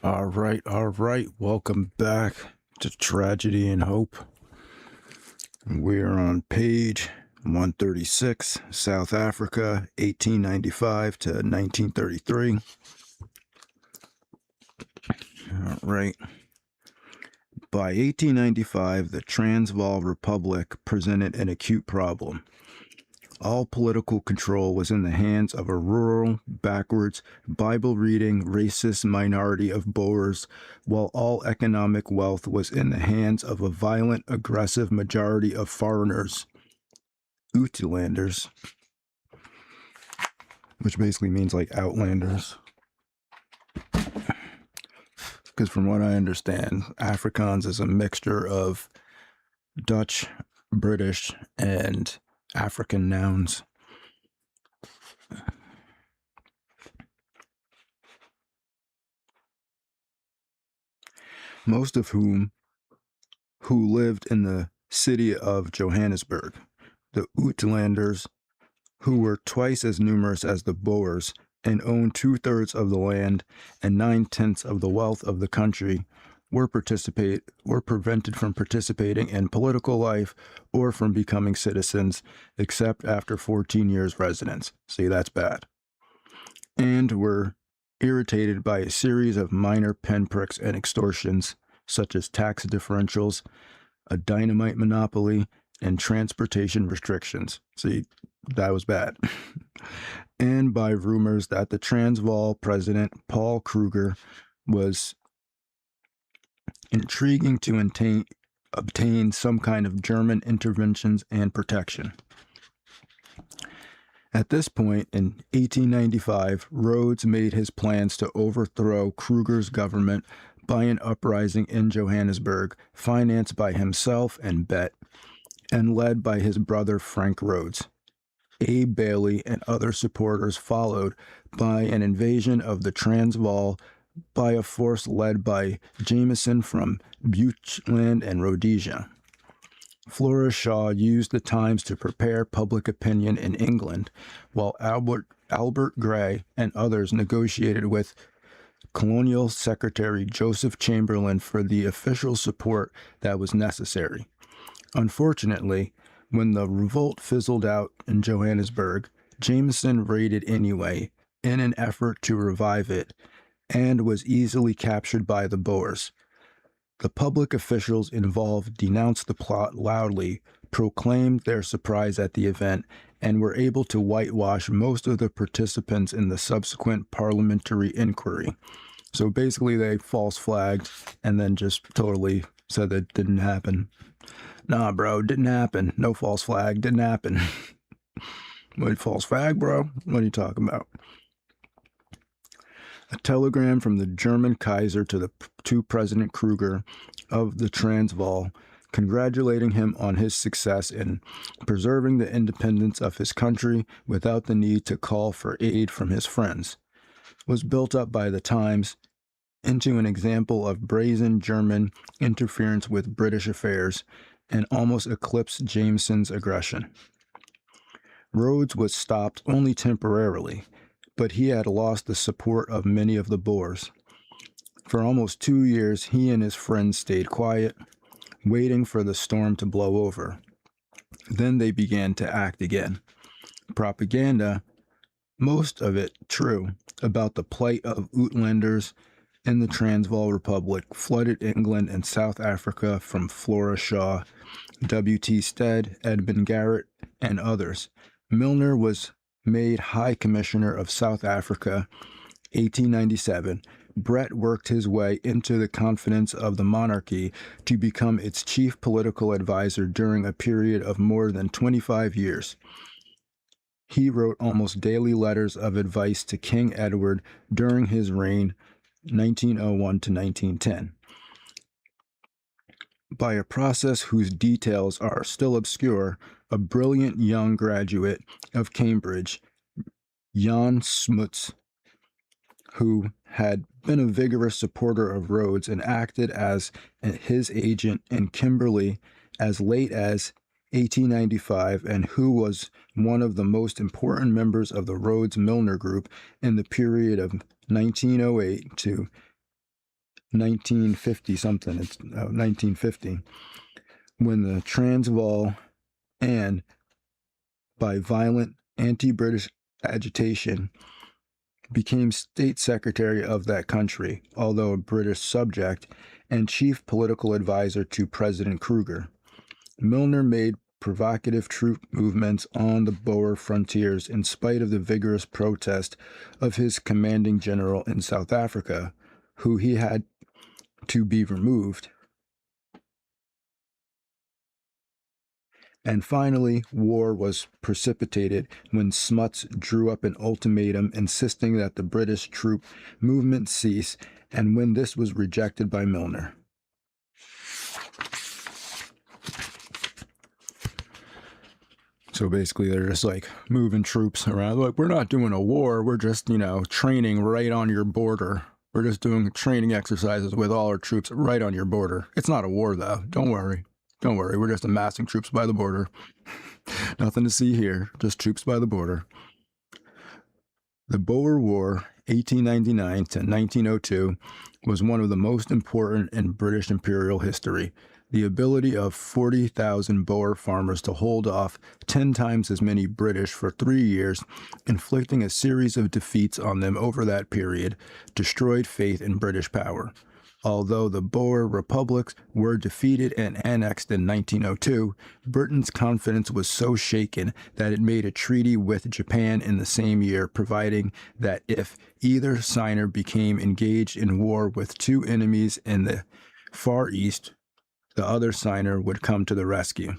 All right. Welcome back to Tragedy and Hope. We're on page 136, South Africa, 1895 to 1933. All right. By 1895, the Transvaal Republic presented an acute problem. All political control was in the hands of a rural, backwards, Bible-reading, racist minority of Boers, while all economic wealth was in the hands of a violent, aggressive majority of foreigners, Uitlanders, which basically means like outlanders. Because from what I understand, Afrikaans is a mixture of Dutch, British, and African nouns. Most of who lived in the city of Johannesburg. The Uitlanders, who were twice as numerous as the Boers and owned 2/3 of the land and 9/10 of the wealth of the country, were prevented from participating in political life or from becoming citizens, except after 14 years residence. See, that's bad. And were irritated by a series of minor pinpricks and extortions, such as tax differentials, a dynamite monopoly, and transportation restrictions. See, that was bad. And by rumors that the Transvaal president, Paul Kruger, was intriguing to obtain some kind of German interventions and protection. At this point, in 1895, Rhodes made his plans to overthrow Kruger's government by an uprising in Johannesburg, financed by himself and Bet, and led by his brother Frank Rhodes. Abe Bailey and other supporters followed by an invasion of the Transvaal by a force led by Jameson from Buchland and Rhodesia. Flora Shaw used the times to prepare public opinion in England, while Albert Grey and others negotiated with Colonial Secretary Joseph Chamberlain for the official support that was necessary. Unfortunately, when the revolt fizzled out in Johannesburg, Jameson raided anyway in an effort to revive it and was easily captured by the Boers. The public officials involved denounced the plot loudly, proclaimed their surprise at the event, and were able to whitewash most of the participants in the subsequent parliamentary inquiry. So basically they false flagged and then just totally said that it didn't happen. Nah, bro, didn't happen. No false flag, didn't happen. What, false flag, bro? What are you talking about? A telegram from the German Kaiser to President Kruger of the Transvaal, congratulating him on his success in preserving the independence of his country without the need to call for aid from his friends, was built up by the Times into an example of brazen German interference with British affairs and almost eclipsed Jameson's aggression. Rhodes was stopped only temporarily, but he had lost the support of many of the Boers. For almost 2 years, he and his friends stayed quiet, waiting for the storm to blow over. Then they began to act again. Propaganda, most of it true, about the plight of Uitlanders in the Transvaal Republic flooded England and South Africa from Flora Shaw, W.T. Stead, Edmund Garrett, and others. Milner was made High Commissioner of South Africa, 1897. Brett worked his way into the confidence of the monarchy to become its chief political advisor during a period of more than 25 years. He wrote almost daily letters of advice to King Edward during his reign, 1901 to 1910. By a process whose details are still obscure, a brilliant young graduate of Cambridge, Jan Smuts, who had been a vigorous supporter of Rhodes and acted as his agent in Kimberley as late as 1895, and who was one of the most important members of the Rhodes-Milner Group in the period of 1908 to 1950 something. It's 1950 when the Transvaal, and by violent anti-British agitation, became state secretary of that country, although a British subject, and chief political advisor to President Kruger. Milner made provocative troop movements on the Boer frontiers in spite of the vigorous protest of his commanding general in South Africa, who he had to be removed. And finally, war was precipitated when Smuts drew up an ultimatum insisting that the British troop movement cease, and when this was rejected by Milner. So basically, they're just like moving troops around. Like, we're not doing a war. We're just, training right on your border. We're just doing training exercises with all our troops right on your border. It's not a war, though. Don't worry. Don't worry. We're just amassing troops by the border. Nothing to see here. Just troops by the border. The Boer War, 1899 to 1902, was one of the most important in British imperial history. The ability of 40,000 Boer farmers to hold off 10 times as many British for 3 years, inflicting a series of defeats on them over that period, destroyed faith in British power. Although the Boer republics were defeated and annexed in 1902, Britain's confidence was so shaken that it made a treaty with Japan in the same year, providing that if either signer became engaged in war with two enemies in the Far East, the other signer would come to the rescue.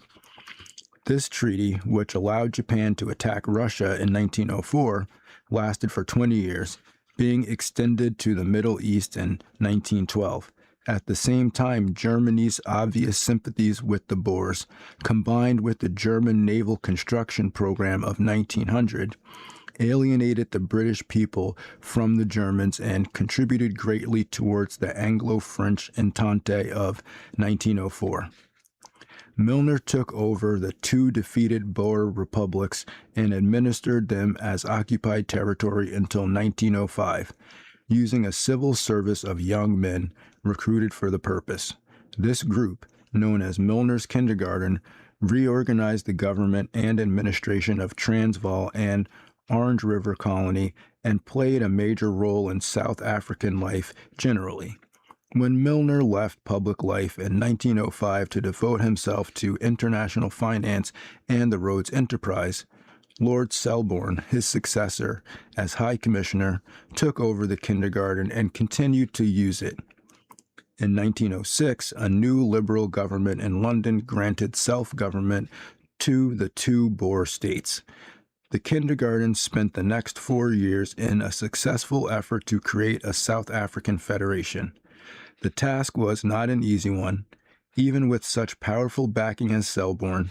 This treaty, which allowed Japan to attack Russia in 1904, lasted for 20 years, being extended to the Middle East in 1912. At the same time, Germany's obvious sympathies with the Boers, combined with the German naval construction program of 1900, alienated the British people from the Germans and contributed greatly towards the Anglo-French Entente of 1904. Milner took over the two defeated Boer republics and administered them as occupied territory until 1905, using a civil service of young men recruited for the purpose. This group, known as Milner's Kindergarten, reorganized the government and administration of Transvaal and Orange River Colony and played a major role in South African life generally. When Milner left public life in 1905 to devote himself to international finance and the Rhodes Enterprise, Lord Selborne, his successor as High Commissioner, took over the kindergarten and continued to use it. In 1906, a new Liberal government in London granted self-government to the two Boer states. The kindergarten spent the next 4 years in a successful effort to create a South African federation. The task was not an easy one, even with such powerful backing as Selborne.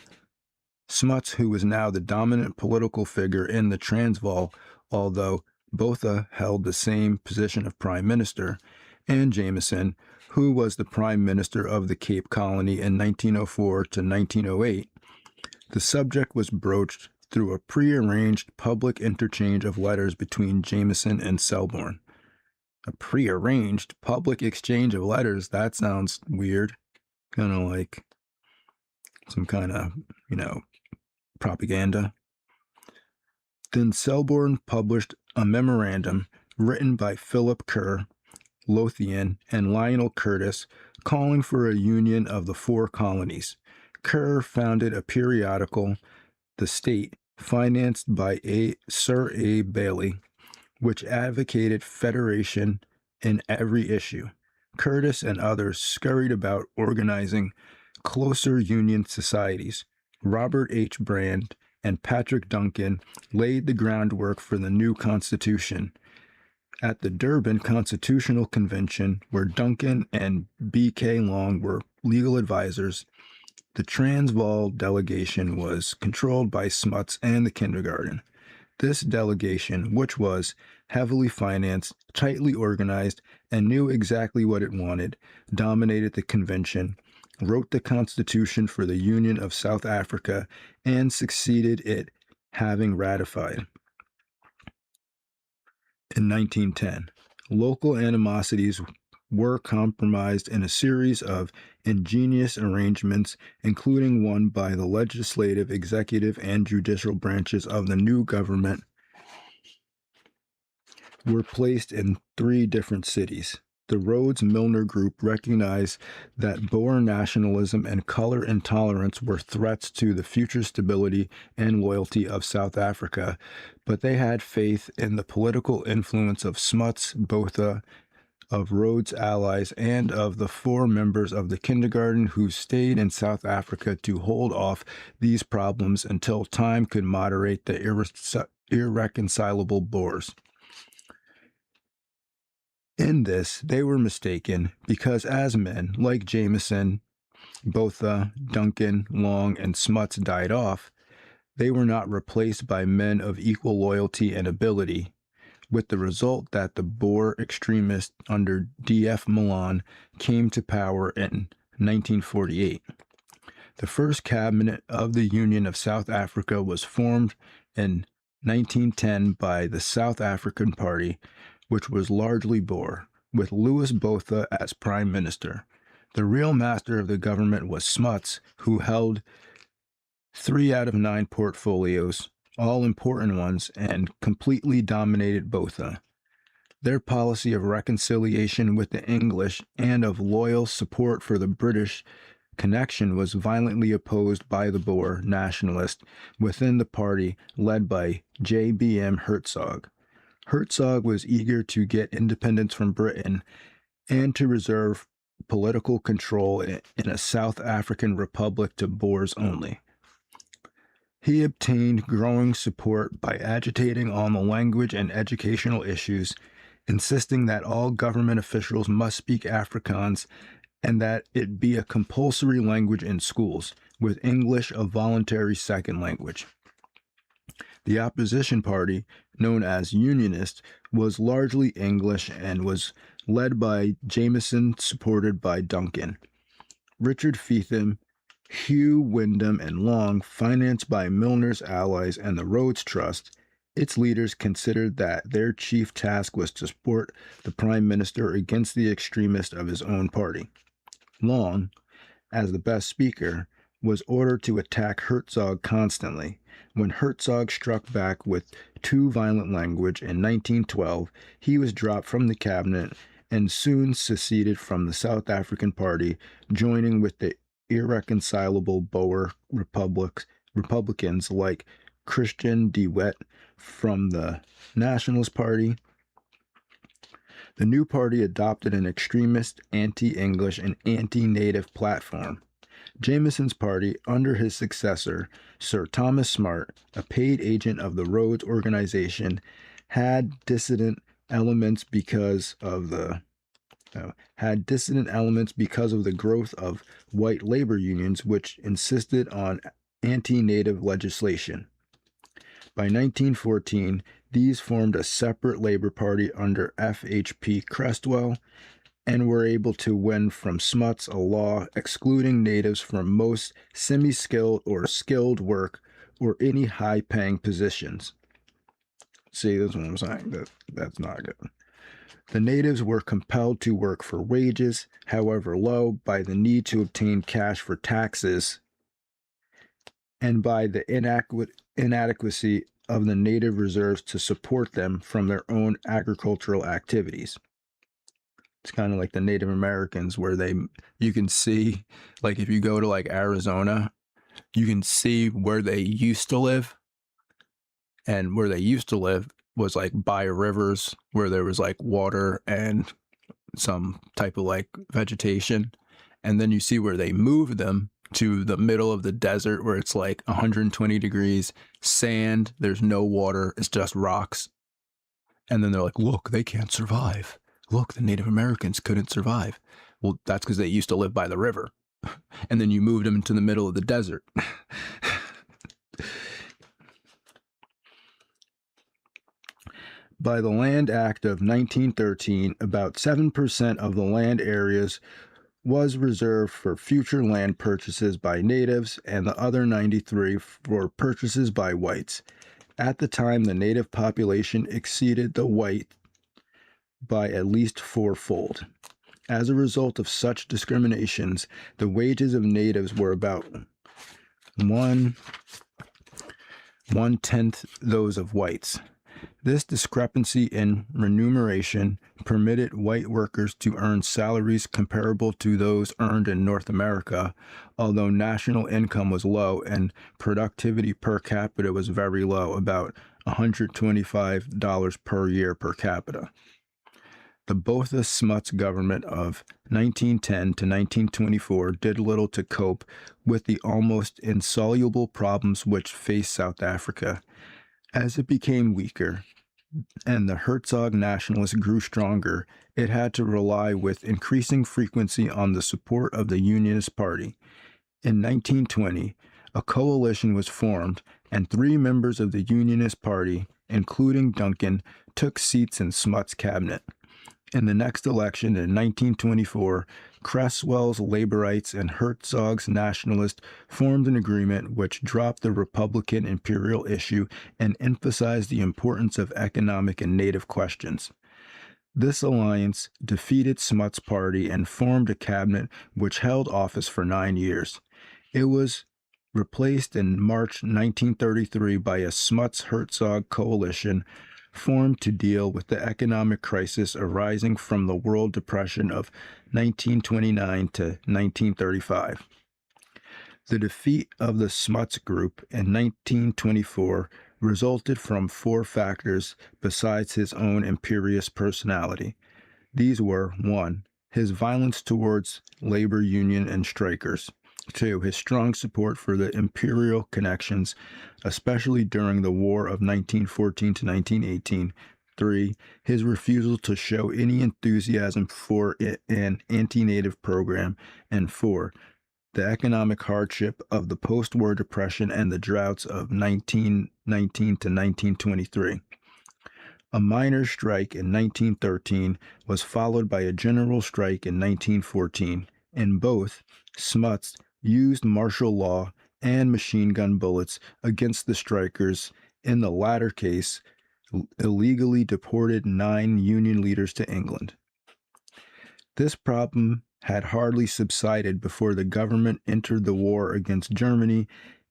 Smuts, who was now the dominant political figure in the Transvaal, although Botha held the same position of Prime Minister, and Jameson, who was the Prime Minister of the Cape Colony in 1904 to 1908, the subject was broached through a prearranged public interchange of letters between Jameson and Selborne. A prearranged public exchange of letters? That sounds weird. Kind of like some kind of, propaganda. Then Selborne published a memorandum written by Philip Kerr, Lothian, and Lionel Curtis, calling for a union of the four colonies. Kerr founded a periodical, The State, financed by Sir A. Bailey, which advocated federation in every issue. Curtis and others scurried about organizing closer union societies. Robert H. Brand and Patrick Duncan laid the groundwork for the new Constitution. At the Durban Constitutional Convention, where Duncan and B.K. Long were legal advisors, the Transvaal delegation was controlled by Smuts and the kindergarten. This delegation, which was heavily financed, tightly organized, and knew exactly what it wanted, dominated the convention, wrote the Constitution for the Union of South Africa, and succeeded it having ratified. In 1910, local animosities were compromised in a series of ingenious arrangements, including one by the legislative, executive, and judicial branches of the new government, were placed in 3 different cities. The Rhodes-Milner Group recognized that Boer nationalism and color intolerance were threats to the future stability and loyalty of South Africa, but they had faith in the political influence of Smuts, Botha, of Rhodes' allies, and of the 4 members of the kindergarten who stayed in South Africa to hold off these problems until time could moderate the irreconcilable Boers. In this, they were mistaken, because as men like Jameson, Botha, Duncan, Long, and Smuts died off, they were not replaced by men of equal loyalty and ability, with the result that the Boer extremists under D.F. Malan came to power in 1948. The first cabinet of the Union of South Africa was formed in 1910 by the South African Party, which was largely Boer, with Louis Botha as prime minister. The real master of the government was Smuts, who held 3 out of 9 portfolios, all important ones, and completely dominated Botha. Their policy of reconciliation with the English and of loyal support for the British connection was violently opposed by the Boer nationalists within the party led by J.B.M. Hertzog. Hertzog was eager to get independence from Britain and to reserve political control in a South African republic to Boers only. He obtained growing support by agitating on the language and educational issues, insisting that all government officials must speak Afrikaans and that it be a compulsory language in schools, with English a voluntary second language. The opposition party, known as Unionist, was largely English and was led by Jameson, supported by Duncan. Richard Feetham, Hugh Wyndham, and Long, financed by Milner's allies and the Rhodes Trust, its leaders considered that their chief task was to support the prime minister against the extremists of his own party. Long, as the best speaker, was ordered to attack Hertzog constantly. When Hertzog struck back with too violent language in 1912, he was dropped from the cabinet and soon seceded from the South African Party, joining with the irreconcilable Boer Republicans like Christian de Wet from the Nationalist Party. The new party adopted an extremist, anti-English, and anti-native platform. Jameson's party, under his successor, Sir Thomas Smart, a paid agent of the Rhodes Organization, had dissident elements because of the growth of white labor unions, which insisted on anti-native legislation. By 1914, these formed a separate labor party under F.H.P. Cresswell and were able to win from Smuts a law excluding natives from most semi-skilled or skilled work or any high-paying positions. See, that's what I'm saying. That's not good. The natives were compelled to work for wages, however low, by the need to obtain cash for taxes and by the inadequacy of the native reserves to support them from their own agricultural activities. It's kind of like the Native Americans where you can see, like if you go to like Arizona, you can see where they used to live. And where they used to live was like by rivers where there was like water and some type of like vegetation. And then you see where they moved them to the middle of the desert where it's like 120 degrees, sand, there's no water, it's just rocks. And then they're like, look, they can't survive. Look, the Native Americans couldn't survive. Well, that's because they used to live by the river. And then you moved them into the middle of the desert. By the Land Act of 1913, about 7% of the land areas was reserved for future land purchases by natives and the other 93 for purchases by whites. At the time, the native population exceeded the white by at least 4-fold. As a result of such discriminations, the wages of natives were about one-tenth those of whites. This discrepancy in remuneration permitted white workers to earn salaries comparable to those earned in North America, although national income was low and productivity per capita was very low, about $125 per year per capita. The Botha Smuts government of 1910 to 1924 did little to cope with the almost insoluble problems which faced South Africa. As it became weaker and the Hertzog nationalists grew stronger, it had to rely with increasing frequency on the support of the Unionist Party. In 1920, a coalition was formed, and 3 members of the Unionist Party, including Duncan, took seats in Smuts' cabinet. In the next election in 1924, Cresswell's Laborites and Herzog's Nationalists formed an agreement which dropped the Republican imperial issue and emphasized the importance of economic and native questions. This alliance defeated Smuts' party and formed a cabinet which held office for 9 years. It was replaced in March 1933 by a Smuts-Herzog coalition formed to deal with the economic crisis arising from the World Depression of 1929 to 1935. The defeat of the Smuts Group in 1924 resulted from 4 factors besides his own imperious personality. These were: 1. His violence towards labor union and strikers; 2. His strong support for the imperial connections, especially during the War of 1914 to 1918. 3. His refusal to show any enthusiasm for an anti-native program. And 4. The economic hardship of the post-war depression and the droughts of 1919 to 1923. A miners' strike in 1913 was followed by a general strike in 1914. In both, Smuts used martial law and machine gun bullets against the strikers. In the latter case, illegally deported 9 Union leaders to England. This problem had hardly subsided before the government entered the war against Germany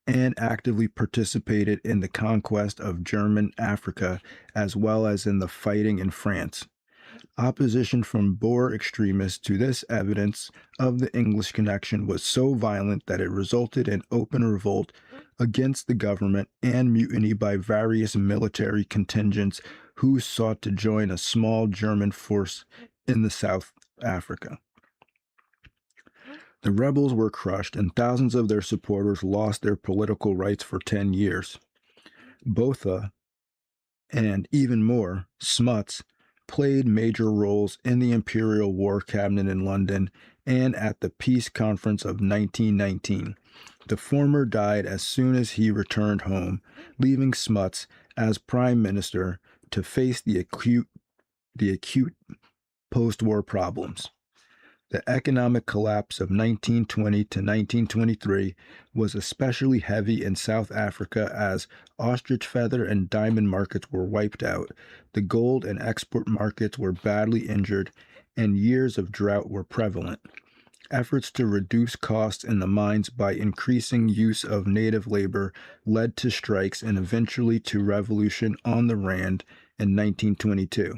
and actively participated in the conquest of German Africa, as well as in the fighting in France. Opposition from Boer extremists to this evidence of the English connection was so violent that it resulted in open revolt against the government and mutiny by various military contingents who sought to join a small German force in the South Africa. The rebels were crushed, and thousands of their supporters lost their political rights for 10 years. Botha, and even more, Smuts, played major roles in the Imperial War Cabinet in London and at the Peace Conference of 1919. The former died as soon as he returned home, leaving Smuts as Prime Minister to face the acute post-war problems. The economic collapse of 1920 to 1923 was especially heavy in South Africa as ostrich feather and diamond markets were wiped out, the gold and export markets were badly injured, and years of drought were prevalent. Efforts to reduce costs in the mines by increasing use of native labor led to strikes and eventually to revolution on the Rand in 1922.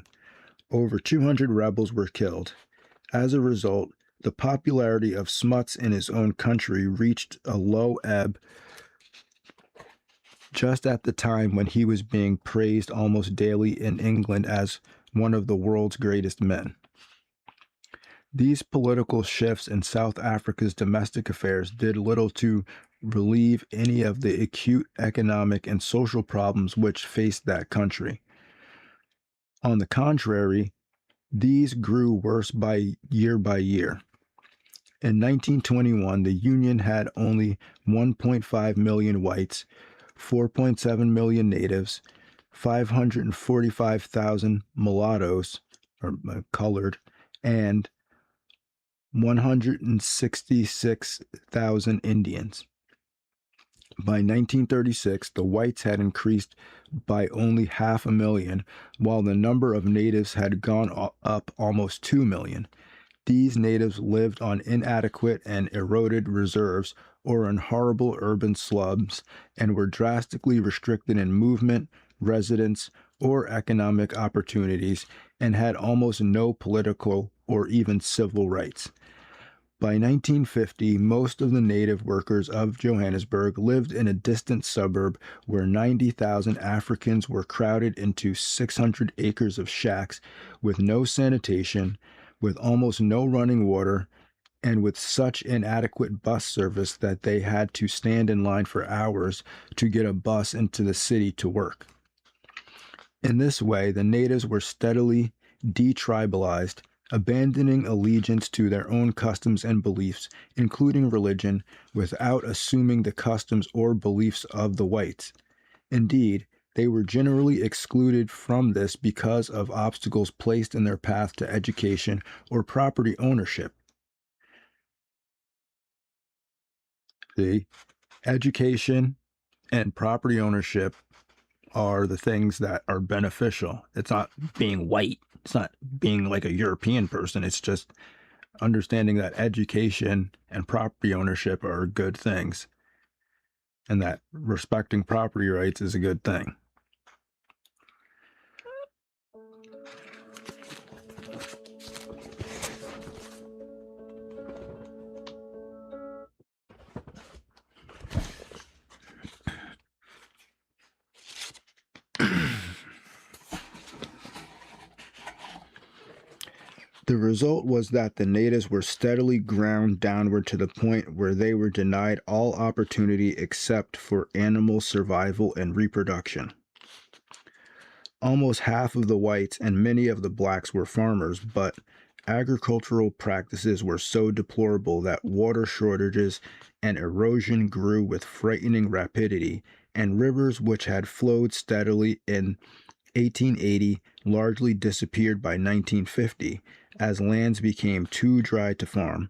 Over 200 rebels were killed. As a result, the popularity of Smuts in his own country reached a low ebb just at the time when he was being praised almost daily in England as one of the world's greatest men. These political shifts in South Africa's domestic affairs did little to relieve any of the acute economic and social problems which faced that country. On the contrary, these grew worse by year. In 1921, the Union had only 1.5 million whites, 4.7 million natives, 545,000 mulattoes, or colored, and 166,000 Indians. By 1936, the whites had increased by only 500,000, while the number of natives had gone up almost 2 million. These natives lived on inadequate and eroded reserves or in horrible urban slums and were drastically restricted in movement, residence, or economic opportunities and had almost no political or even civil rights. By 1950, most of the native workers of Johannesburg lived in a distant suburb where 90,000 Africans were crowded into 600 acres of shacks with no sanitation, with almost no running water, and with such inadequate bus service that they had to stand in line for hours to get a bus into the city to work. In this way, the natives were steadily detribalized, abandoning allegiance to their own customs and beliefs, including religion, without assuming the customs or beliefs of the whites. Indeed, they were generally excluded from this because of obstacles placed in their path to education or property ownership. The education and property ownership are the things that are beneficial. It's not being white. It's not being like a European person. It's just understanding that education and property ownership are good things and that respecting property rights is a good thing. The result was that the natives were steadily ground downward to the point where they were denied all opportunity except for animal survival and reproduction. Almost half of the whites and many of the blacks were farmers, but agricultural practices were so deplorable that water shortages and erosion grew with frightening rapidity, and rivers which had flowed steadily in 1880 largely disappeared by 1950 as lands became too dry to farm.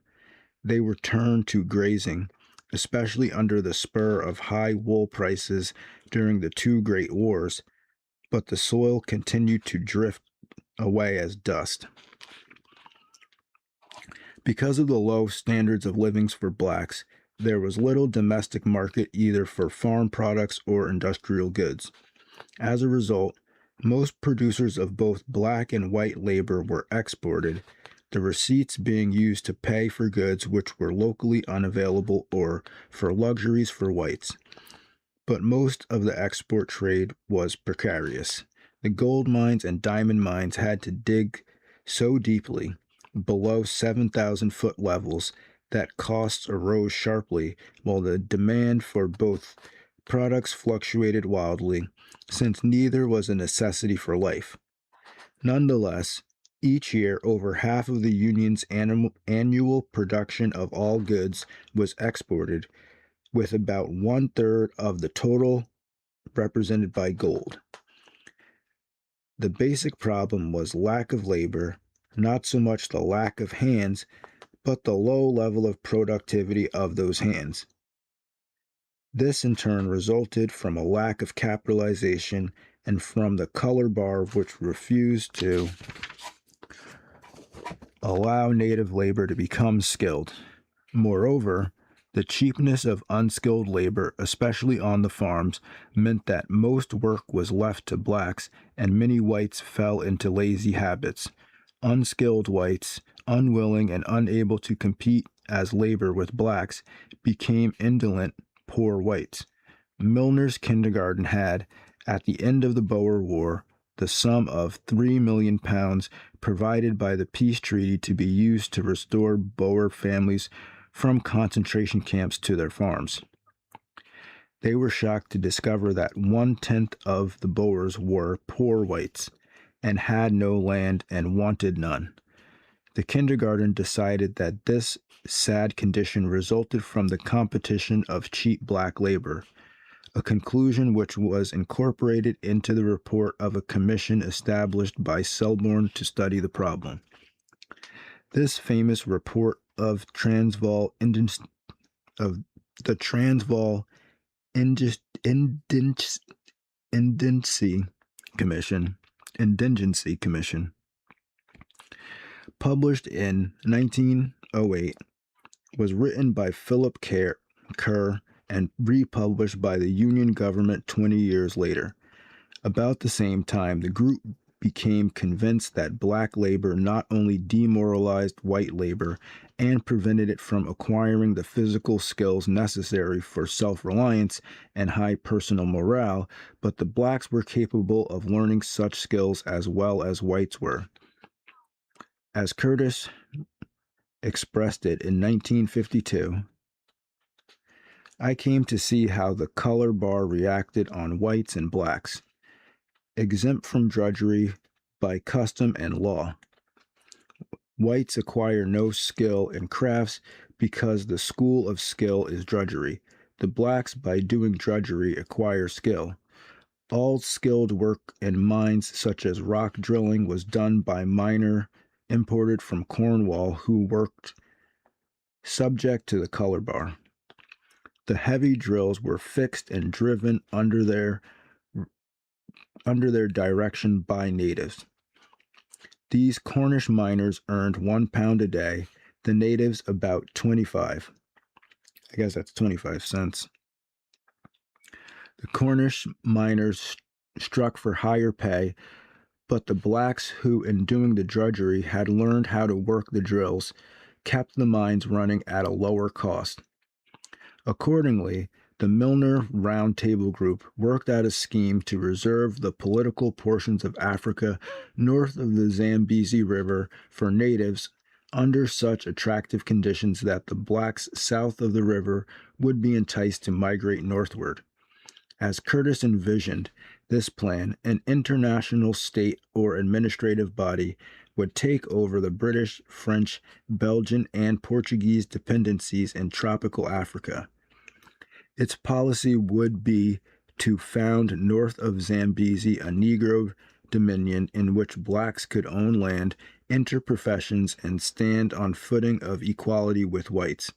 They were turned to grazing, especially under the spur of high wool prices during the two great wars, but the soil continued to drift away as dust. Because of the low standards of living for blacks, there was little domestic market either for farm products or industrial goods. As a result, most producers of both black and white labor were exported, the receipts being used to pay for goods which were locally unavailable or for luxuries for whites. But most of the export trade was precarious. The gold mines and diamond mines had to dig so deeply, below 7,000-foot levels, that costs arose sharply, while the demand for both products fluctuated wildly, since neither was a necessity for life. Nonetheless, each year, over half of the Union's annual production of all goods was exported, with about one-third of the total represented by gold. The basic problem was lack of labor, not so much the lack of hands, but the low level of productivity of those hands. This in turn resulted from a lack of capitalization and from the color bar, which refused to allow native labor to become skilled. Moreover, the cheapness of unskilled labor, especially on the farms, meant that most work was left to blacks, and many whites fell into lazy habits. Unskilled whites, unwilling and unable to compete as labor with blacks, became indolent, poor whites. Milner's kindergarten had, at the end of the Boer War, the sum of £3 million provided by the peace treaty to be used to restore Boer families from concentration camps to their farms. They were shocked to discover that 1/10 of the Boers were poor whites and had no land and wanted none. The kindergarten decided that this sad condition resulted from the competition of cheap black labor, a conclusion which was incorporated into the report of a commission established by Selborne to study the problem. This famous report of the Transvaal Indigency Commission published in 1908, was written by Philip Kerr and republished by the Union government 20 years later. About the same time, the group became convinced that black labor not only demoralized white labor and prevented it from acquiring the physical skills necessary for self-reliance and high personal morale, but the blacks were capable of learning such skills as well as whites were. As Curtis expressed it in 1952, I came to see how the color bar reacted on whites and blacks, exempt from drudgery by custom and law. Whites acquire no skill in crafts because the school of skill is drudgery. The blacks, by doing drudgery, acquire skill. All skilled work in mines such as rock drilling was done by miner imported from Cornwall who worked subject to the color bar. The heavy drills were fixed and driven under their direction by natives. These Cornish miners earned £1 a day, the natives about 25. I guess that's 25 cents. The Cornish miners struck for higher pay, but the blacks who, in doing the drudgery, had learned how to work the drills, kept the mines running at a lower cost. Accordingly, the Milner Round Table Group worked out a scheme to reserve the political portions of Africa north of the Zambezi River for natives under such attractive conditions that the blacks south of the river would be enticed to migrate northward. As Curtis envisioned this plan, an international state or administrative body would take over the British, French, Belgian, and Portuguese dependencies in tropical Africa. Its policy would be to found north of Zambezi a Negro dominion in which blacks could own land, enter professions, and stand on footing of equality with whites.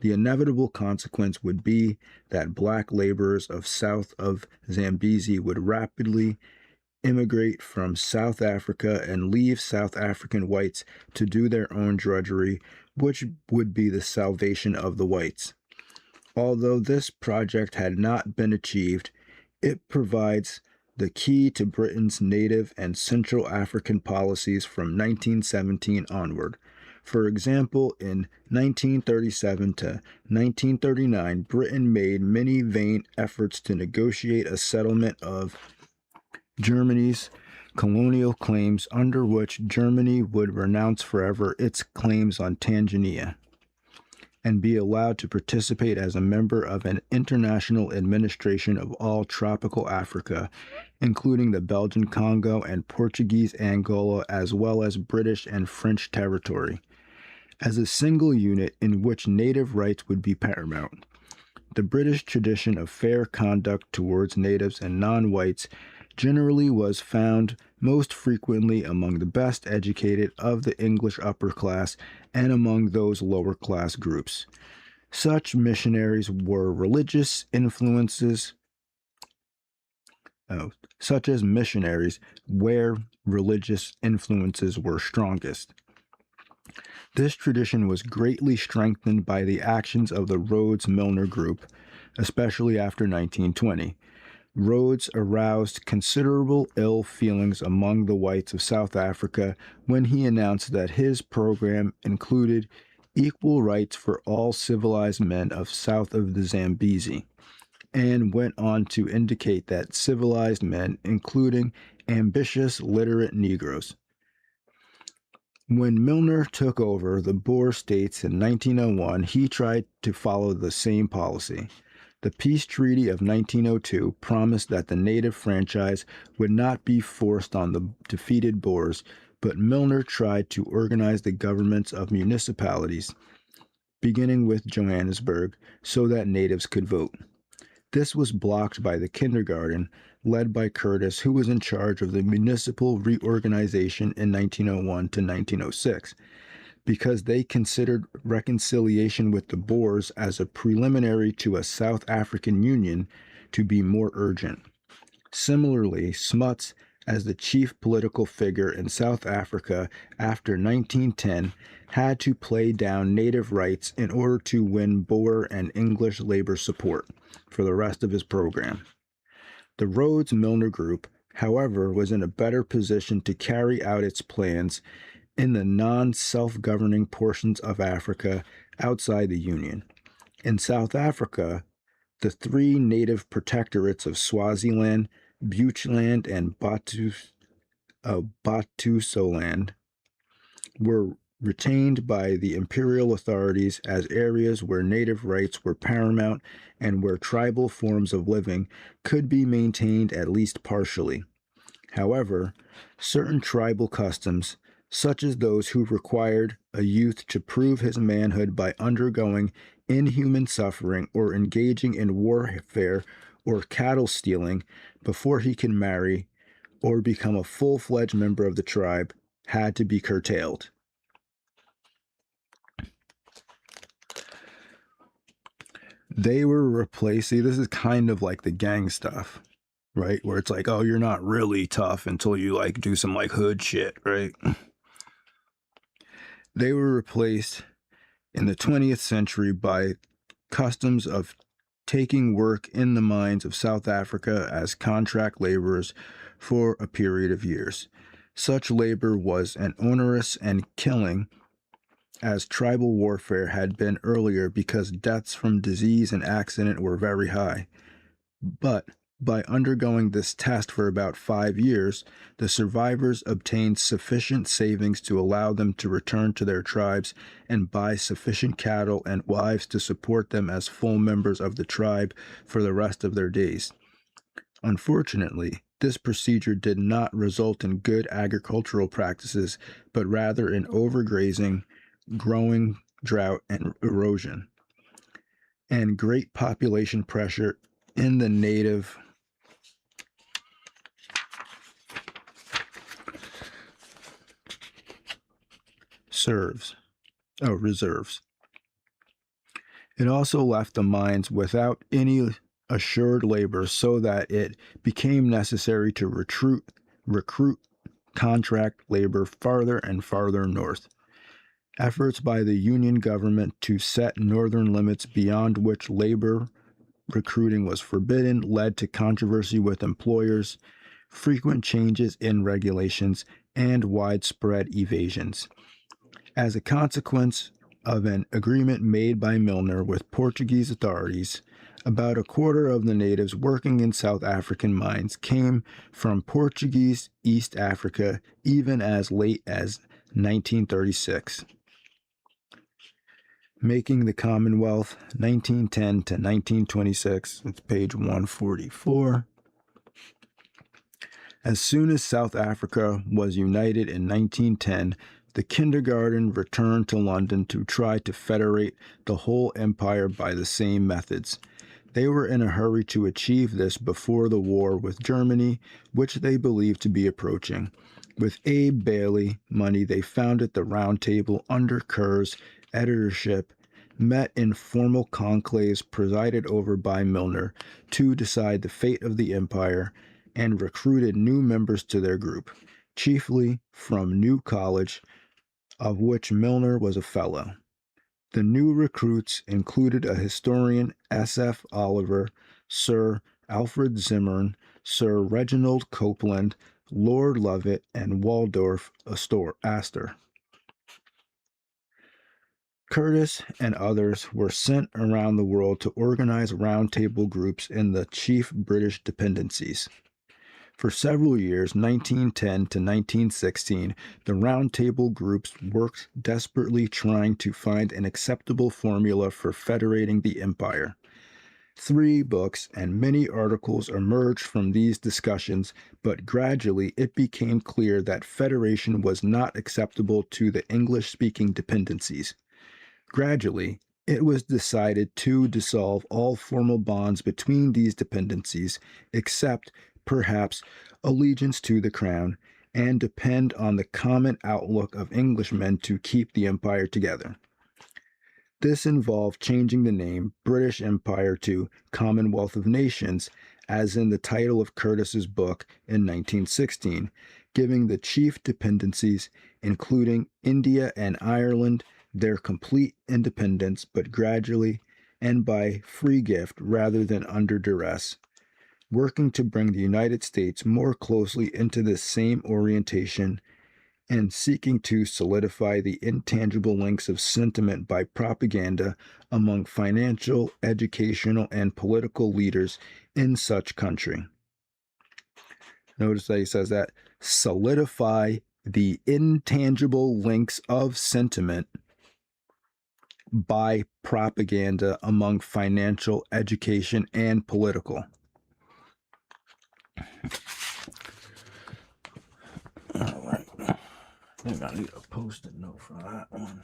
The inevitable consequence would be that black laborers of south of Zambezi would rapidly immigrate from South Africa and leave South African whites to do their own drudgery, which would be the salvation of the whites. Although this project had not been achieved, it provides the key to Britain's native and Central African policies from 1917 onward. For example, in 1937 to 1939, Britain made many vain efforts to negotiate a settlement of Germany's colonial claims under which Germany would renounce forever its claims on Tanzania and be allowed to participate as a member of an international administration of all tropical Africa, including the Belgian Congo and Portuguese Angola, as well as British and French territory, as a single unit in which native rights would be paramount. The British tradition of fair conduct towards natives and non-whites generally was found most frequently among the best educated of the English upper class and among those lower class groups. Such missionaries were religious influences, such as missionaries where religious influences were strongest. This tradition was greatly strengthened by the actions of the Rhodes-Milner Group, especially after 1920. Rhodes aroused considerable ill feelings among the whites of South Africa when he announced that his program included equal rights for all civilized men of south of the Zambezi, and went on to indicate that civilized men, including ambitious, literate Negroes. When Milner took over the Boer states in 1901, he tried to follow the same policy. The Peace Treaty of 1902 promised that the native franchise would not be forced on the defeated Boers, but Milner tried to organize the governments of municipalities, beginning with Johannesburg, so that natives could vote. This was blocked by the kindergarten, led by Curtis, who was in charge of the municipal reorganization in 1901 to 1906. Because they considered reconciliation with the Boers as a preliminary to a South African Union to be more urgent. Similarly, Smuts as the chief political figure in South Africa after 1910, had to play down native rights in order to win Boer and English labor support for the rest of his program. The Rhodes-Milner Group, however, was in a better position to carry out its plans in the non-self-governing portions of Africa outside the Union. In South Africa, the three native protectorates of Swaziland, Buchland, and Batusoland were retained by the imperial authorities as areas where native rights were paramount and where tribal forms of living could be maintained at least partially. However, certain tribal customs, such as those who required a youth to prove his manhood by undergoing inhuman suffering or engaging in warfare or cattle stealing before he can marry or become a full-fledged member of the tribe, had to be curtailed. They were replaced. See, this is kind of like the gang stuff, right? Where it's like, oh, you're not really tough until you like do some like hood shit, right? They were replaced in the 20th century by customs of taking work in the mines of South Africa as contract laborers for a period of years. Such labor was an onerous and killing as tribal warfare had been earlier because deaths from disease and accident were very high. But by undergoing this test for about 5 years, the survivors obtained sufficient savings to allow them to return to their tribes and buy sufficient cattle and wives to support them as full members of the tribe for the rest of their days. Unfortunately, this procedure did not result in good agricultural practices, but rather in overgrazing, growing drought and erosion, and great population pressure in the native reserves. It also left the mines without any assured labor so that it became necessary to recruit contract labor farther and farther north. Efforts by the Union government to set northern limits beyond which labor recruiting was forbidden led to controversy with employers, frequent changes in regulations, and widespread evasions. As a consequence of an agreement made by Milner with Portuguese authorities, about a quarter of the natives working in South African mines came from Portuguese East Africa even as late as 1936. Making the Commonwealth, 1910 to 1926. It's page 144. As soon as South Africa was united in 1910, the kindergarten returned to London to try to federate the whole empire by the same methods. They were in a hurry to achieve this before the war with Germany, which they believed to be approaching. With Abe Bailey money, they founded the Round Table under Kerr's editorship, met in formal conclaves presided over by Milner to decide the fate of the empire, and recruited new members to their group, chiefly from New College, of which Milner was a fellow. The new recruits included a historian, S.F. Oliver, Sir Alfred Zimmern, Sir Reginald Copeland, Lord Lovat, and Waldorf Astor. Curtis and others were sent around the world to organize roundtable groups in the chief British dependencies. For several years, 1910 to 1916, the roundtable groups worked desperately trying to find an acceptable formula for federating the empire. 3 books and many articles emerged from these discussions, but gradually it became clear that federation was not acceptable to the English-speaking dependencies. Gradually, it was decided to dissolve all formal bonds between these dependencies, except, perhaps, allegiance to the crown, and depend on the common outlook of Englishmen to keep the empire together. This involved changing the name British Empire to Commonwealth of Nations, as in the title of Curtis's book in 1916, giving the chief dependencies, including India and Ireland, their complete independence, but gradually and by free gift rather than under duress, working to bring the United States more closely into this same orientation and seeking to solidify the intangible links of sentiment by propaganda among financial, educational, and political leaders in such country. Notice that he says that solidify the intangible links of sentiment by propaganda among financial, education, and political. All right. I think I need a post-it note for that one.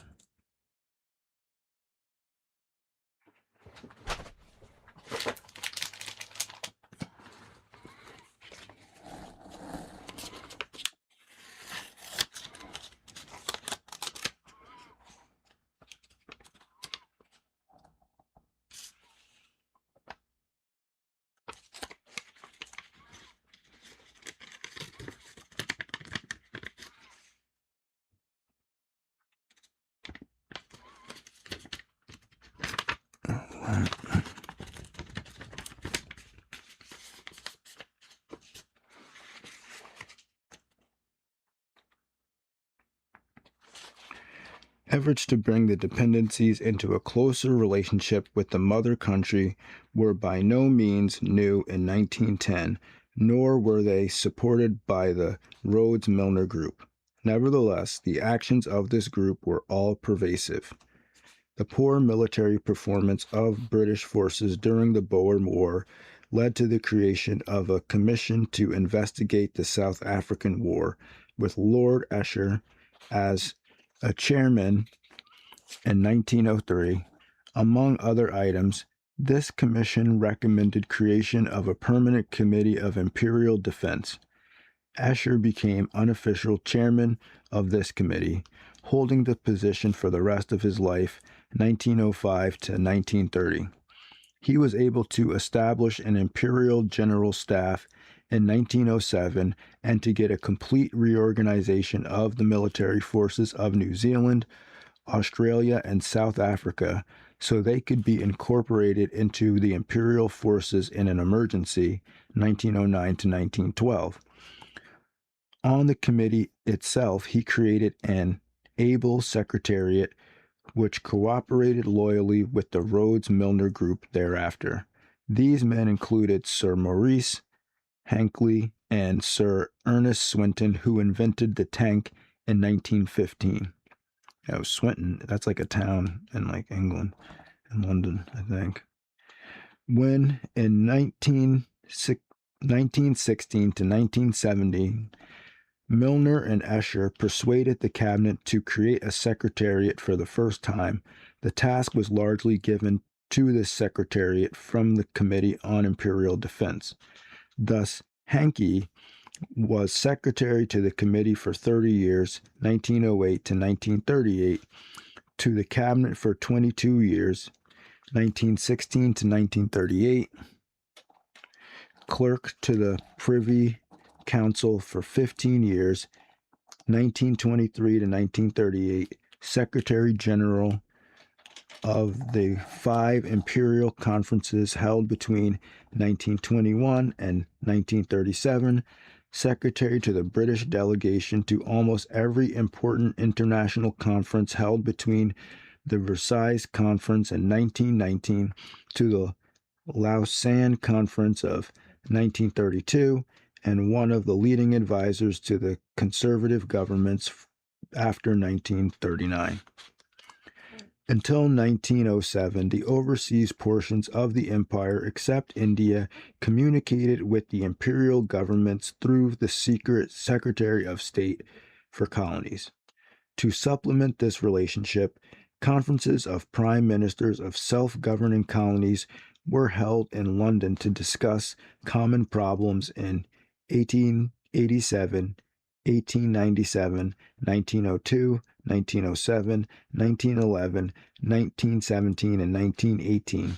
Efforts to bring the dependencies into a closer relationship with the mother country were by no means new in 1910, nor were they supported by the Rhodes-Milner Group. Nevertheless, the actions of this group were all pervasive. The poor military performance of British forces during the Boer War led to the creation of a commission to investigate the South African War, with Lord Esher as a chairman in 1903. Among other items, this commission recommended creation of a permanent committee of imperial defense. Esher became unofficial chairman of this committee, holding the position for the rest of his life, 1905 to 1930. He was able to establish an imperial general staff in 1907 and to get a complete reorganization of the military forces of New Zealand, Australia, and South Africa so they could be incorporated into the imperial forces in an emergency, 1909 to 1912. On the committee itself, he created an able secretariat which cooperated loyally with the Rhodes-Milner Group thereafter. These men included Sir Maurice Hankley and Sir Ernest Swinton, who invented the tank in 1915. Swinton, that's like a town in like England, in London, I think. When in 1916 to 1917, Milner and Esher persuaded the cabinet to create a secretariat for the first time. The task was largely given to this secretariat from the Committee on Imperial Defense. Thus, Hankey was secretary to the committee for 30 years, 1908 to 1938, to the cabinet for 22 years, 1916 to 1938, clerk to the Privy Council for 15 years, 1923 to 1938, Secretary General of the 5 imperial conferences held between 1921 and 1937, Secretary to the British delegation to almost every important international conference held between the Versailles Conference in 1919 to the Lausanne Conference of 1932, and one of the leading advisors to the conservative governments after 1939. Until 1907, the overseas portions of the empire, except India, communicated with the imperial governments through the secret Secretary of State for Colonies. To supplement this relationship, conferences of prime ministers of self-governing colonies were held in London to discuss common problems in 1887, 1897, 1902, 1907, 1911, 1917, and 1918.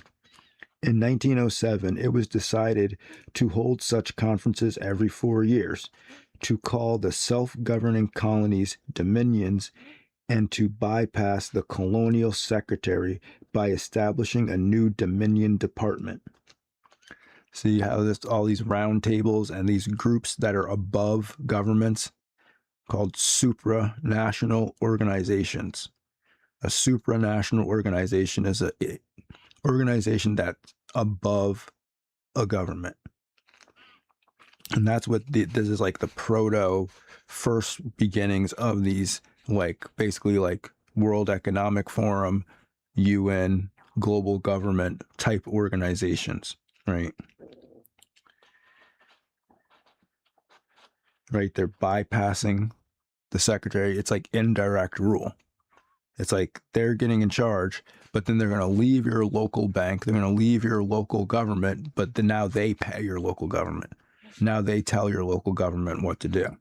In 1907, it was decided to hold such conferences every 4 years, to call the self-governing colonies dominions, and to bypass the colonial secretary by establishing a new dominion department. See how this all these round tables and these groups that are above governments called supranational organizations. A supranational organization is a organization that's above a government. And that's what this is like the proto first beginnings of these, like basically like World Economic Forum, UN, global government type organizations, right? Right, they're bypassing the secretary. It's like indirect rule. It's like they're getting in charge, but then they're going to leave your local bank. They're going to leave your local government, but then now they pay your local government. Now they tell your local government what to do.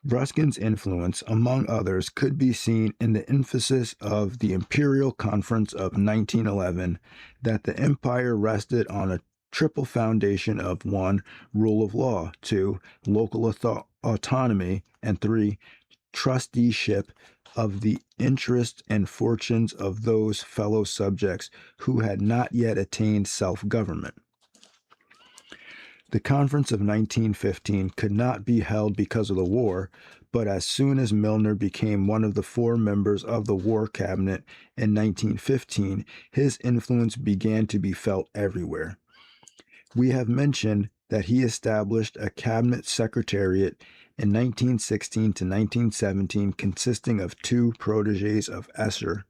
Ruskin's influence, among others, could be seen in the emphasis of the Imperial Conference of 1911 that the empire rested on a triple foundation of 1. Rule of law, 2. Local autonomy, and 3. Trusteeship of the interests and fortunes of those fellow subjects who had not yet attained self-government. The conference of 1915 could not be held because of the war, but as soon as Milner became one of the 4 members of the War Cabinet in 1915, his influence began to be felt everywhere. We have mentioned that he established a cabinet secretariat in 1916 to 1917 consisting of 2 protégés of Esser,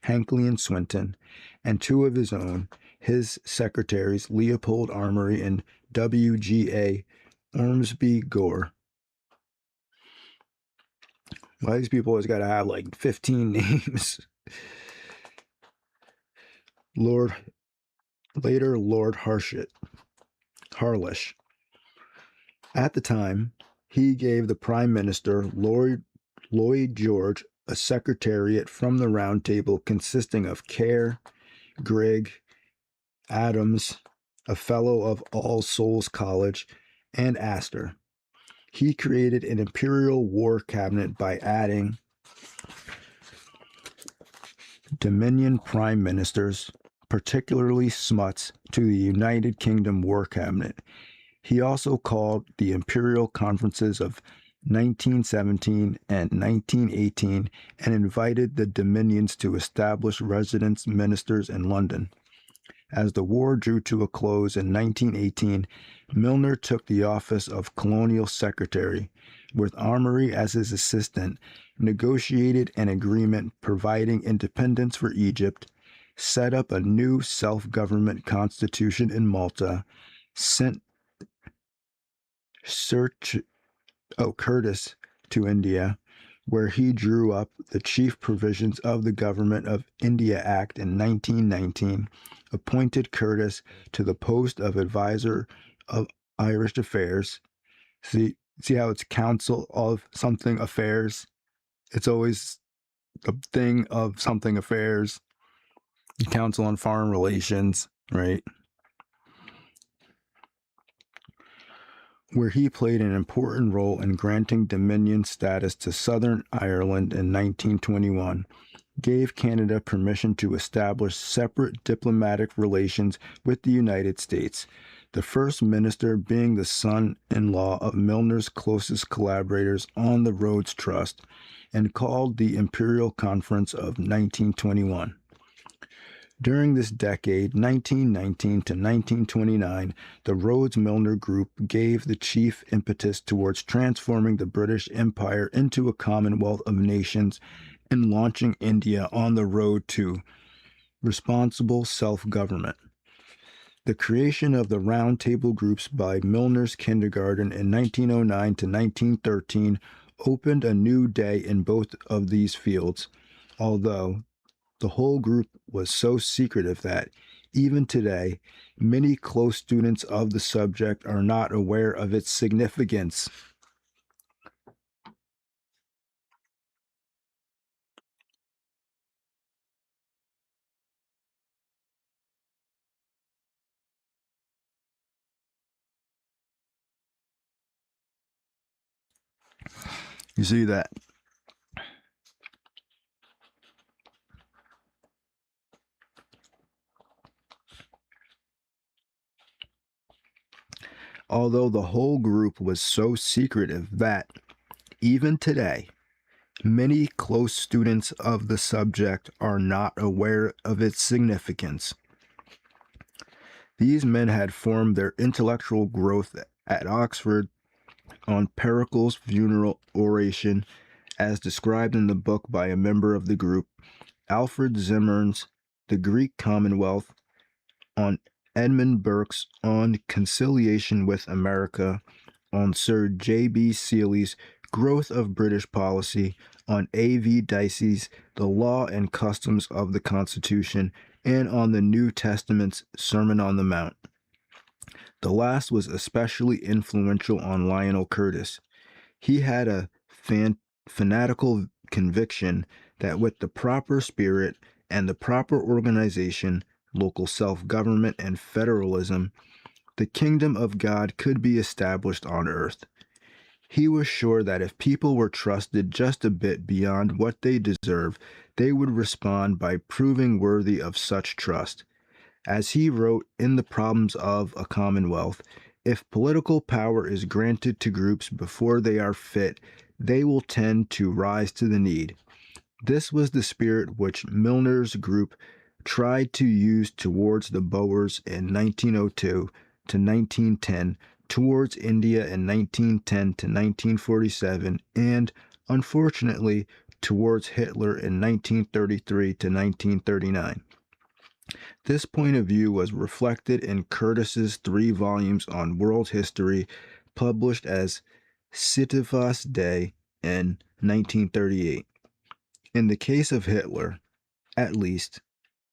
Hankley and Swinton, and 2 of his own, his secretaries Leopold Amory and W.G.A. Ormsby Gore. Why these people always got to have like 15 names? Later Lord Harlech. At the time, he gave the Prime Minister, Lloyd George, a secretariat from the Round Table consisting of Kerr, Grigg, Adams, a Fellow of All Souls College, and Astor. He created an imperial war cabinet by adding Dominion prime ministers, particularly Smuts, to the United Kingdom war cabinet. He also called the imperial conferences of 1917 and 1918 and invited the dominions to establish residence ministers in London. As the war drew to a close in 1918, Milner took the office of Colonial Secretary, with Amory as his assistant, negotiated an agreement providing independence for Egypt, set up a new self-government constitution in Malta, sent Sir Curtis to India, where he drew up the chief provisions of the Government of India Act in 1919, appointed Curtis to the post of advisor of Irish affairs. See how it's Council of something affairs? It's always the thing of something affairs. Council on Foreign Relations, right? Where he played an important role in granting Dominion status to Southern Ireland in 1921, gave Canada permission to establish separate diplomatic relations with the United States, the first minister being the son-in-law of Milner's closest collaborators on the Rhodes Trust, and called the Imperial Conference of 1921. During this decade, 1919 to 1929, the Rhodes-Milner Group gave the chief impetus towards transforming the British Empire into a commonwealth of nations and launching India on the road to responsible self-government. The creation of the Round Table groups by Milner's kindergarten in 1909 to 1913 opened a new day in both of these fields, although the whole group was so secretive that, even today, many close students of the subject are not aware of its significance. You see that? Although the whole group was so secretive that, even today, many close students of the subject are not aware of its significance. These men had formed their intellectual growth at Oxford on Pericles' funeral oration, as described in the book by a member of the group, Alfred Zimmern's The Greek Commonwealth, on Edmund Burke's On Conciliation with America, on Sir J.B. Seeley's Growth of British Policy, on A.V. Dicey's The Law and Customs of the Constitution, and on the New Testament's Sermon on the Mount. The last was especially influential on Lionel Curtis. He had a fanatical conviction that with the proper spirit and the proper organization, local self-government and federalism, the kingdom of God could be established on earth. He was sure that if people were trusted just a bit beyond what they deserve, they would respond by proving worthy of such trust. As he wrote in The Problems of a Commonwealth, if political power is granted to groups before they are fit, they will tend to rise to the need. This was the spirit which Milner's group tried to use towards the Boers in 1902 to 1910, towards India in 1910 to 1947, and, unfortunately, towards Hitler in 1933 to 1939. This point of view was reflected in Curtis's 3 volumes on world history, published as Sisyphus Day in 1938. In the case of Hitler, at least,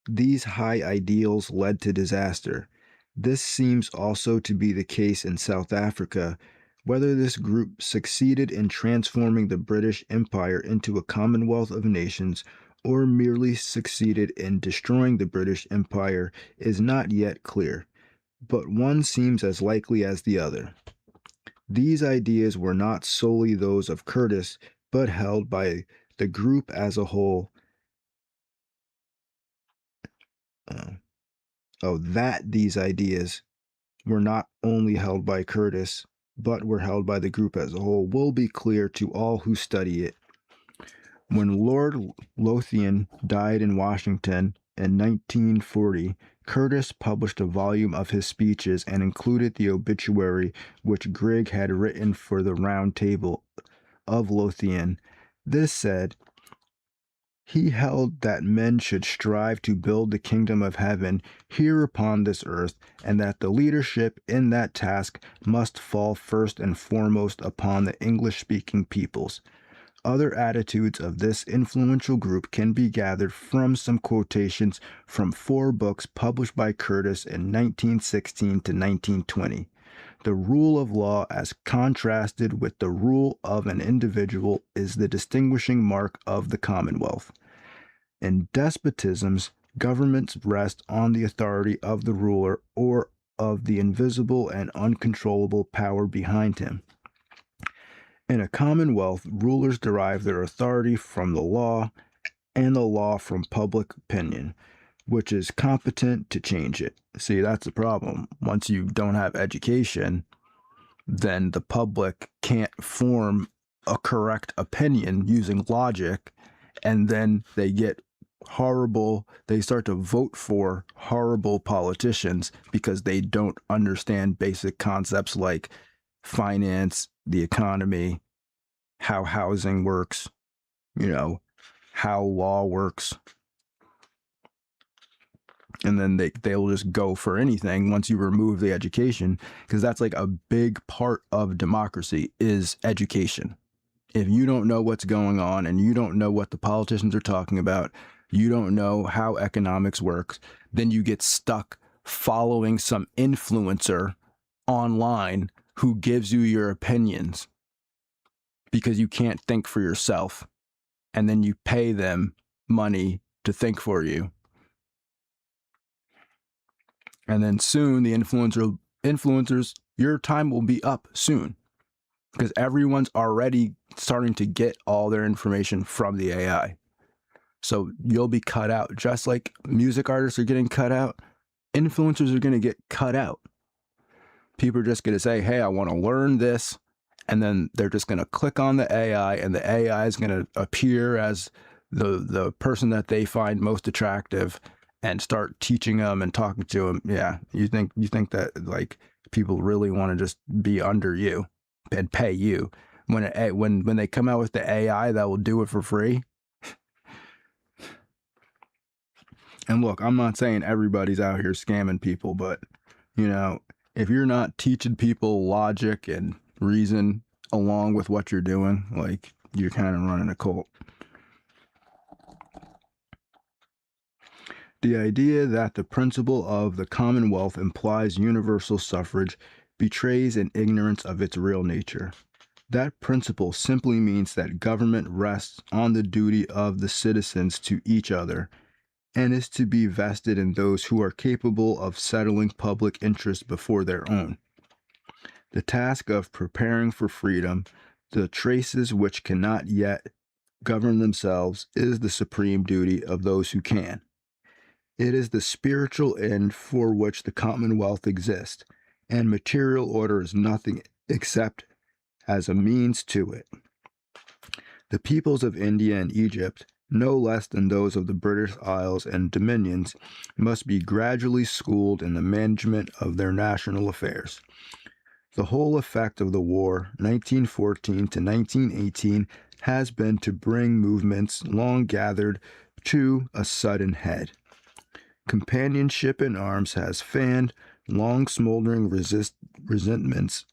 these high ideals led to disaster. This seems also to be the case in South Africa. Whether this group succeeded in transforming the British Empire into a commonwealth of nations or merely succeeded in destroying the British Empire is not yet clear, but one seems as likely as the other. These ideas were not solely those of Curtis, but held by the group as a whole. These ideas were not only held by Curtis, but were held by the group as a whole, will be clear to all who study it. When Lord Lothian died in Washington in 1940, Curtis published a volume of his speeches and included the obituary which Grigg had written for the Round Table of Lothian. This said, "He held that men should strive to build the kingdom of heaven here upon this earth, and that the leadership in that task must fall first and foremost upon the English-speaking peoples." Other attitudes of this influential group can be gathered from some quotations from 4 books published by Curtis in 1916 to 1920. The rule of law, as contrasted with the rule of an individual, is the distinguishing mark of the Commonwealth. In despotisms, governments rest on the authority of the ruler or of the invisible and uncontrollable power behind him. In a commonwealth, rulers derive their authority from the law, and the law from public opinion, which is competent to change it. See, that's the problem. Once you don't have education, then the public can't form a correct opinion using logic, and then they start to vote for horrible politicians because they don't understand basic concepts like finance, the economy, how housing works, how law works. And then they'll just go for anything once you remove the education, because that's like a big part of democracy is education. If you don't know what's going on and you don't know what the politicians are talking about, you don't know how economics works, then you get stuck following some influencer online who gives you your opinions because you can't think for yourself. And then you pay them money to think for you. And then soon the influencers, your time will be up soon. because everyone's already starting to get all their information from the AI. So you'll be cut out. Just like music artists are getting cut out, influencers are going to get cut out. People are just going to say, hey, I want to learn this. And then they're just going to click on the AI, and the AI is going to appear as the person that they find most attractive and start teaching them and talking to them. Yeah, you think that like people really want to just be under you and pay you when they come out with the AI that will do it for free? And look, I'm not saying everybody's out here scamming people, but if you're not teaching people logic and reason along with what you're doing, like, you're kind of running a cult. The idea that the principle of the Commonwealth implies universal suffrage betrays an ignorance of its real nature. That principle simply means that government rests on the duty of the citizens to each other and is to be vested in those who are capable of settling public interest before their own. The task of preparing for freedom, the traces which cannot yet govern themselves, is the supreme duty of those who can. It is the spiritual end for which the Commonwealth exists, and material order is nothing except as a means to it. The peoples of India and Egypt, no less than those of the British Isles and Dominions, must be gradually schooled in the management of their national affairs. The whole effect of the war, 1914 to 1918, has been to bring movements long gathered to a sudden head. Companionship in arms has fanned long smoldering resentments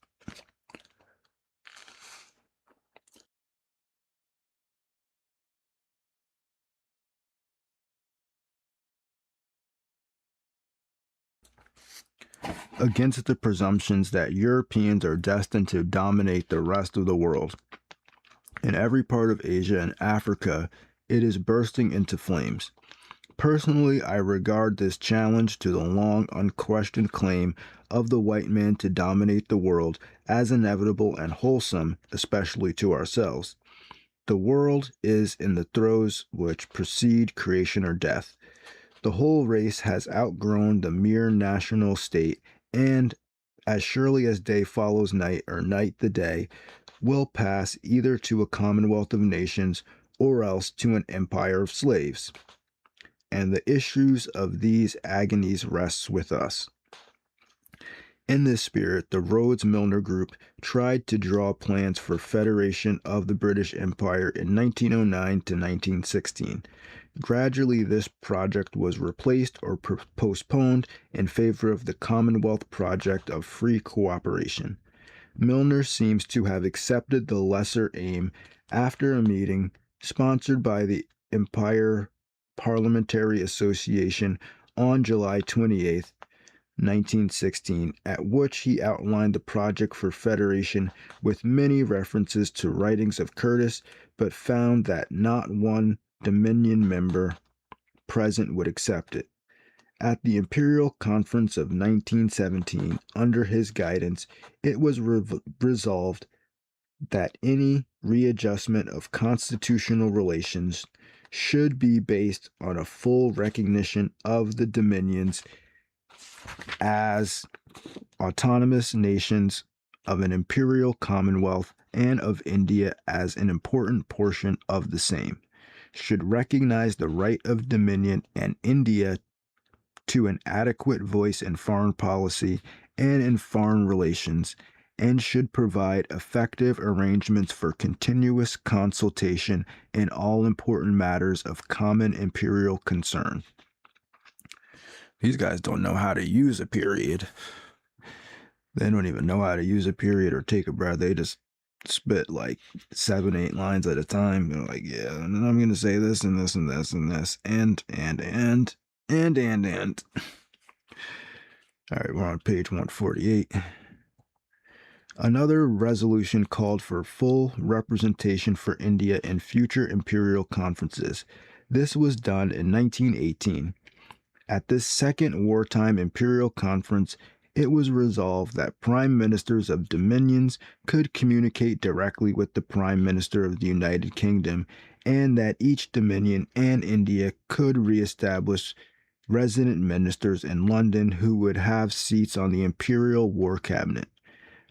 against the presumptions that Europeans are destined to dominate the rest of the world. In every part of Asia and Africa, it is bursting into flames. Personally, I regard this challenge to the long unquestioned claim of the white man to dominate the world as inevitable and wholesome, especially to ourselves. The world is in the throes which precede creation or death. The whole race has outgrown the mere national state, and as surely as day follows night or night the day, will pass either to a commonwealth of nations or else to an empire of slaves. And the issues of these agonies rests with us. In this spirit, the Rhodes-Milner Group tried to draw plans for federation of the British Empire in 1909 to 1916. Gradually, this project was replaced or postponed in favor of the Commonwealth project of free cooperation. Milner seems to have accepted the lesser aim after a meeting sponsored by the Empire Parliamentary Association on July 28, 1916, at which he outlined the project for federation with many references to writings of Curtis, but found that not one Dominion member present would accept it. At the Imperial Conference of 1917, under his guidance, it was resolved that any readjustment of constitutional relations should be based on a full recognition of the dominions as autonomous nations of an imperial commonwealth and of India as an important portion of the same, should recognize the right of dominion and India to an adequate voice in foreign policy and in foreign relations, and should provide effective arrangements for continuous consultation in all important matters of common imperial concern. These guys don't know how to use a period. They don't even know how to use a period or take a breath. They just spit like 7-8 lines at a time. They're like, yeah, and then I'm going to say this and this and this and this and. All right, we're on page 148. Another resolution called for full representation for India in future imperial conferences. This was done in 1918. At this second wartime imperial conference, It was resolved that prime ministers of dominions could communicate directly with the prime minister of the United Kingdom, and that each dominion and India could re-establish resident ministers in London who would have seats on the Imperial War Cabinet.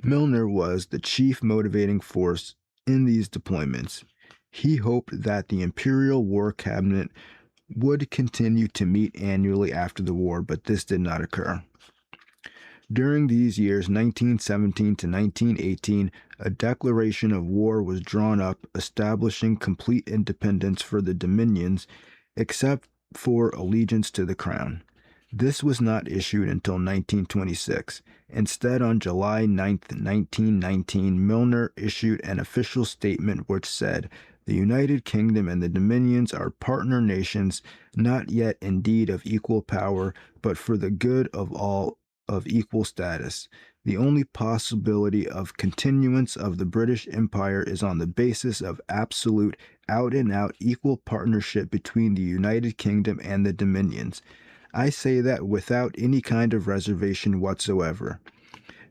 Milner was the chief motivating force in these deployments. He hoped that the Imperial War Cabinet would continue to meet annually after the war, but this did not occur. During these years, 1917 to 1918, a declaration of war was drawn up establishing complete independence for the dominions, except for allegiance to the crown. This was not issued until 1926. Instead, on July 9, 1919, Milner issued an official statement which said, "The United Kingdom and the Dominions are partner nations, not yet indeed of equal power, but for the good of all of equal status. The only possibility of continuance of the British Empire is on the basis of absolute, out-and-out equal partnership between the United Kingdom and the Dominions. I say that without any kind of reservation whatsoever."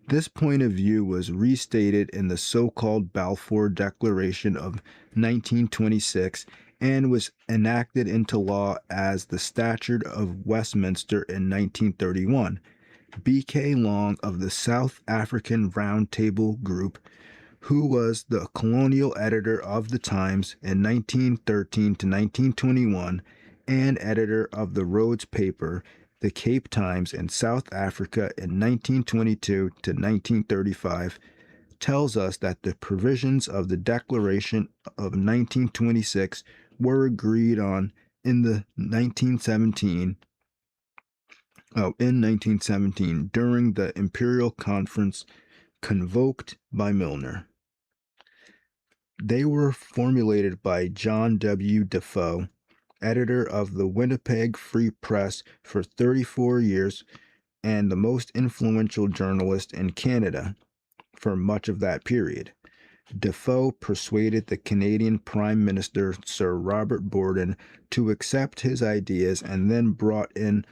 This point of view was restated in the so-called Balfour Declaration of 1926 and was enacted into law as the Statute of Westminster in 1931. B.K. Long of the South African Round Table Group, who was the colonial editor of the Times in 1913 to 1921 and editor of the Rhodes paper, the Cape Times, in South Africa in 1922 to 1935, tells us that the provisions of the Declaration of 1926 were agreed on in 1917 during the Imperial Conference convoked by Milner. They were formulated by John W. Defoe, editor of the Winnipeg Free Press for 34 years and the most influential journalist in Canada for much of that period. Defoe persuaded the Canadian Prime Minister Sir Robert Borden to accept his ideas and then brought in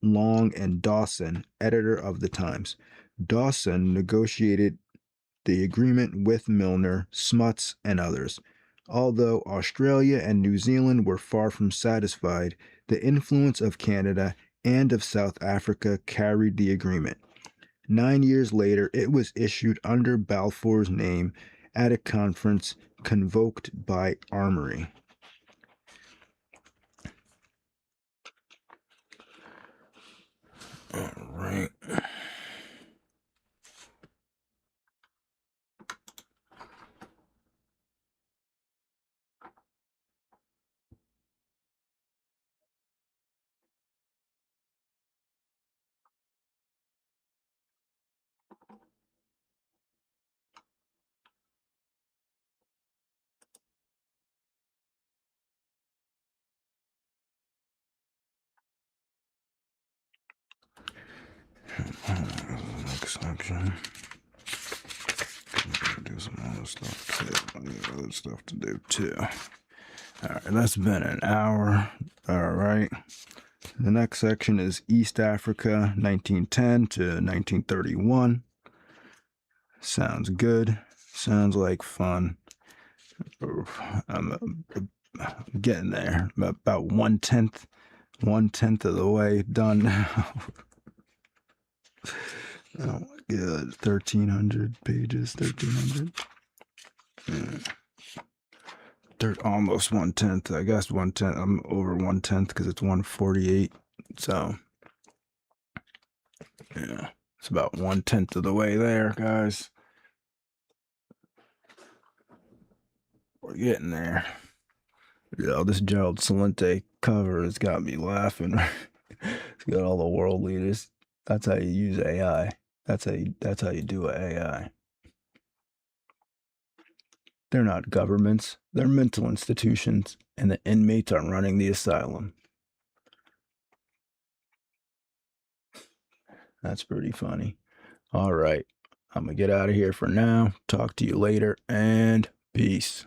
Long and Dawson, editor of the Times. Dawson negotiated the agreement with Milner, Smuts, and others. Although Australia and New Zealand were far from satisfied, the influence of Canada and of South Africa carried the agreement. 9 years later, it was issued under Balfour's name at a conference convoked by Armory. All right. Next section. Do some other stuff too. I need other stuff to do too. All right, that's been an hour. All right. The next section is East Africa, 1910 to 1931. Sounds good. Sounds like fun. I'm getting there. About one-tenth of the way done now. Oh my god, 1,300 pages, 1,300. Almost 1/10. I guess 1/10. I'm over 1/10 because it's 148. So, yeah, it's about 1/10 of the way there, guys. We're getting there. Yeah, this Gerald Celente cover has got me laughing. It's got all the world leaders. That's how you use AI. That's how you do AI. They're not governments. They're mental institutions, and the inmates are running the asylum. That's pretty funny. All right. I'm going to get out of here for now. Talk to you later, and peace.